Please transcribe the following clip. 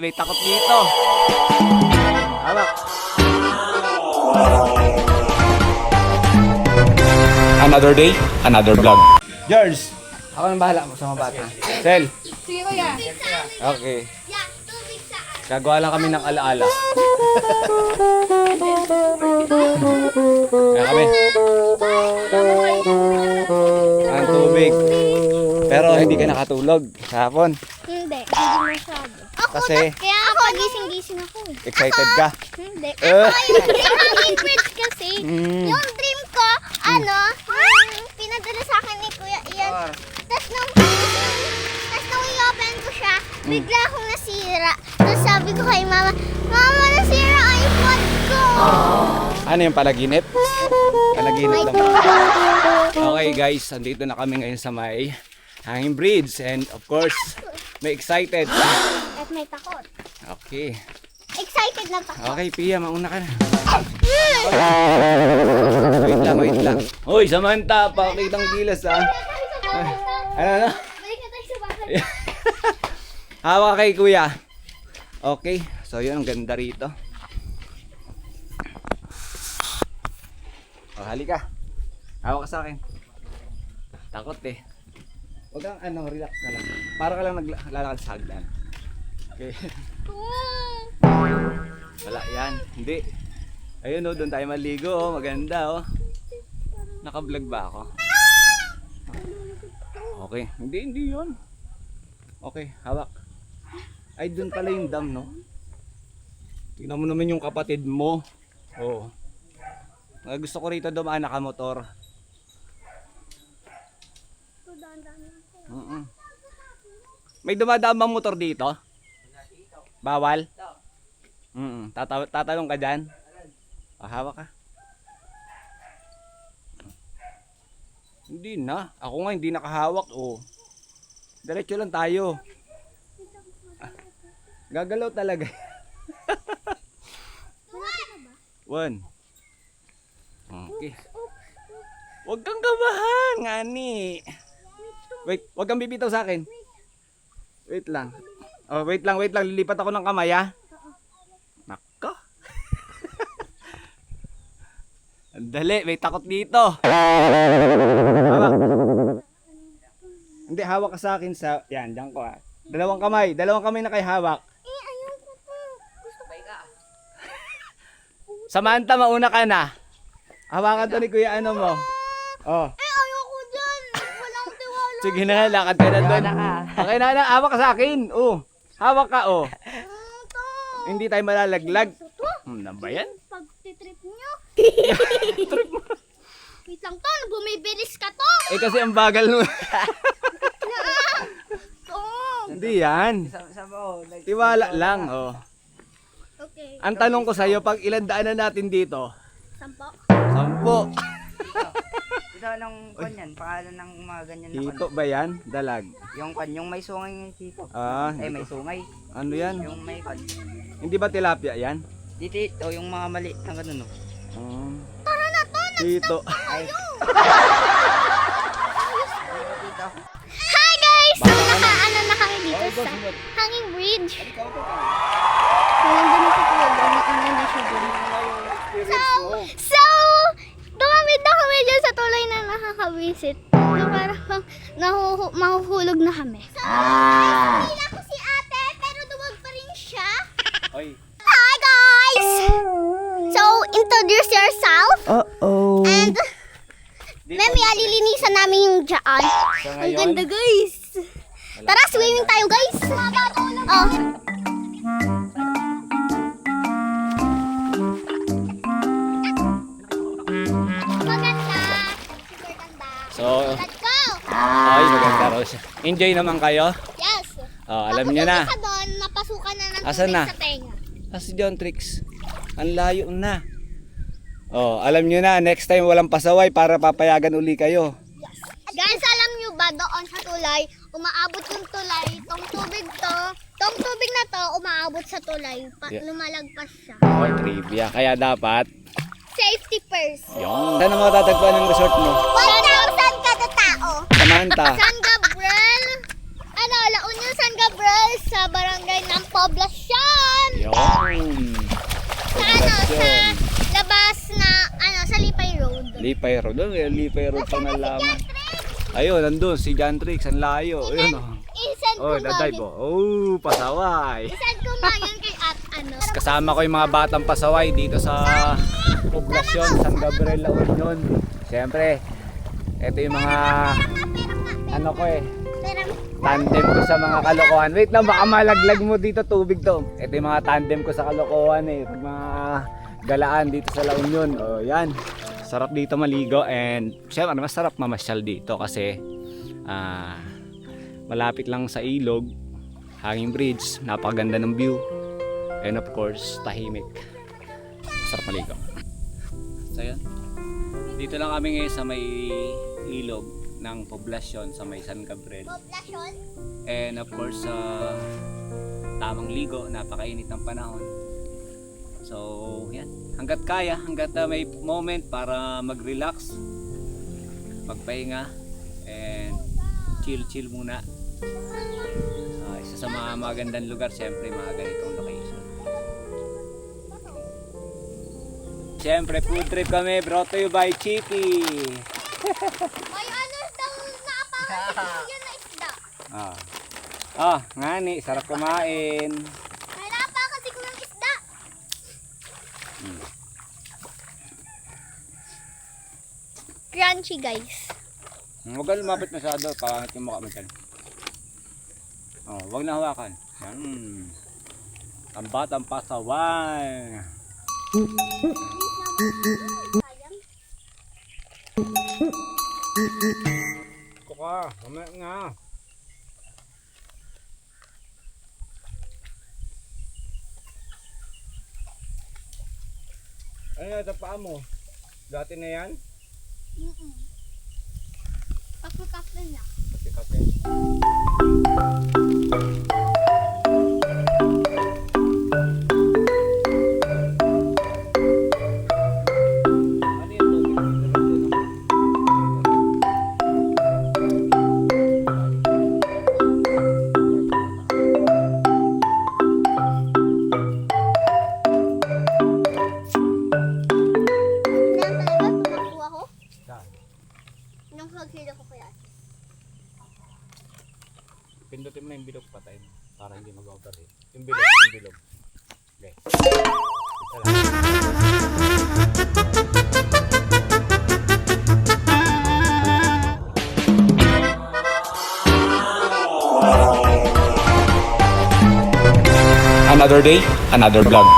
May takot dito. Hawak. Another day, another vlog. George, ako nang bahala mo sa mga bata. Sel. Sige kuya. Okay. Gagawa lang kami ng alaala. Kaya kami. Ang tubig. Pero hindi ka nakatulog sa hapon. Hindi masyado. Kasi Kaya ako gising-gising ako. excited ka. Hindi. Ako yung dream kasi. Yung dream ko, pinadala sa akin ni Kuya Ian. Tapos nung i-open ko siya, bigla akong nasira. Tapos sabi ko kay Mama, Mama, nasira ang iPhone ko. Ano yung panaginip? Panaginip lang. Okay guys, andito na kami ngayon sa may Hanging Bridge. And of course, may excited. At may takot. Okay. Excited na takot. Okay, Pia, mauna ka na. Wait lang. Hoy, Samantha, pakitang gilas ha. Ano? Balik na tayo sa bahay. Hawak kay Kuya. Okay, so yun, ang ganda rito. Oh, halika. Hawak ka sa akin. Takot eh. Huwag kang relax ka lang. Para ka lang naglalakad sa hagdan. Okay. Wala yan. Hindi. Ayun oh, doon tayo maligo oh. Maganda oh. Naka-vlog ba ako? Okay. Hindi yun. Okay, hawak. Ay, doon pala yung dam, no? Tingnan mo naman yung kapatid mo. Oh. Gusto ko rito dumaan nakamotor. May dumadaan bang motor dito? Bawal? Tatanong ka dyan? Hawak ka. Hindi na. Ako nga hindi nakahawak. Oh. Diretso lang tayo. Gagalaw talaga. One. Okay. Huwag kang kabahan, ngani. Wait, huwag kang bibitaw sa akin. Wait lang. Oh, wait lang. Lilipat ako ng kamay, ha? Nako. Andali, may takot dito. Hawak. Hindi, hawak ka sa akin sa... Yan, diyan ko, ha? Dalawang kamay na kay hawak. Ayoko po. Gusto ko ka. Samantha, mauna ka na. Hawakan to ni Kuya ano mo. Oh. Ayoko dyan. Walang tiwala. Sige na, lakad ka na doon. Okay na, hawak ka sa akin. Oh. Hawak ka, oh. Hindi tayo malalaglag. Ano ba yan? Pag-trip nyo. Wait lang to, bumibilis ka to. Eh kasi ang bagal mo. Oo. Hindi yan. Tiwala lang, oh. Okay. Ang tanong ko sa'yo, pag ilan daan na natin dito? 10. 10. Ito anong kanyan? Pangalan ng mga ganyan na Hito ba yan? Dalag. Yung yung may sungay ng hito. Ah, May sungay. ano yan? Yung may Hindi ba tilapia yan? dito, yung mga mali na ganun, no? Tara na to! Hito. Ay. Dito. Hi guys! So na kami dito sa Hanging Bridge. So nandun na si Kuya Don. Nandun na siya dun. So, tumawid na kami dyan sa tulay na nakakabisit. So parang mahuhulog na kami. So, hindi ako si ate, pero duwag pa rin siya. Oy. Hi guys! So, introduce yourself. Uh-oh. And, Memi, alilinisan namin yung dyan. Ang ganda guys. Tara, swimming tayo guys. Oh. Maganda. Super ganda. So, Let's go. ay maganda raw siya. Enjoy naman kayo? Yes. Oh, alam niyo na. Pagpunta doon, napasukan na ng Asan tubig na? sa tenga. Si John Tricks. Ang layo na. Oh, alam niyo na, next time walang pasaway para papayagan uli kayo. Guys, alam nyo ba doon sa tulay, umaabot yung tulay, tong tubig na to, umaabot sa tulay, Yeah. lumalagpas siya. Oh, trivia. Kaya dapat, Safety first. yung. Saan ang matatagpuan ng resort mo? 1,000 kada tao. Samantha. San Gabriel, La Union ng San Gabriel sa barangay ng Poblacion. Yun. Sa labas na, sa Lipay Road. Lipay Road. Lipay Road pang nalaman. Ayun, nandun si John Trix, ang layo. Ayun o. Isend ko Daday po. Oh, pasaway. Isend ko nga yun kay Kasama ko yung mga batang pasaway dito sa Poblacion, San Gabriel, La Union. Siyempre, ito yung mga tandem ko sa mga kalokohan. Wait lang, baka malaglag mo dito, tubig to. Ito yung mga tandem ko sa kalokohan pag mga galaan dito sa La Union. Oh, yan. Sarap dito maligo and siyempre masarap mamasyal dito kasi malapit lang sa ilog, hanging bridge, napakaganda ng view. And of course, tahimik. Sarap maligo. So yan. Dito lang kami ngayon sa may ilog ng Poblacion sa may San Gabriel. Poblacion? And of course, tamang ligo, napakainit ng panahon. So, yan. Hanggat kaya, hanggat may moment para mag-relax, magpahinga, and chill muna. Isa sa mga magandang lugar, siyempre, mga ganitong location. Siyempre, food trip kami, brought to you by Chippy. May daw naapakan yun na isda. Ngani, sarap kumain. May naapakan kasi ko ng isda. Crunchy guys. Huwag ka lumapit masyado, pangit yung mukha mo dyan. Huwag na hawakan. Yan. Ang batang pasaway. Kuka, mamaya nga. Ano yan sa paa mo? Dati na yan? Kape na. Kape. Pindutin mo na yung bilog, patay mo para hindi mag-overheat. Yung bilog. Okay. Another day, another vlog.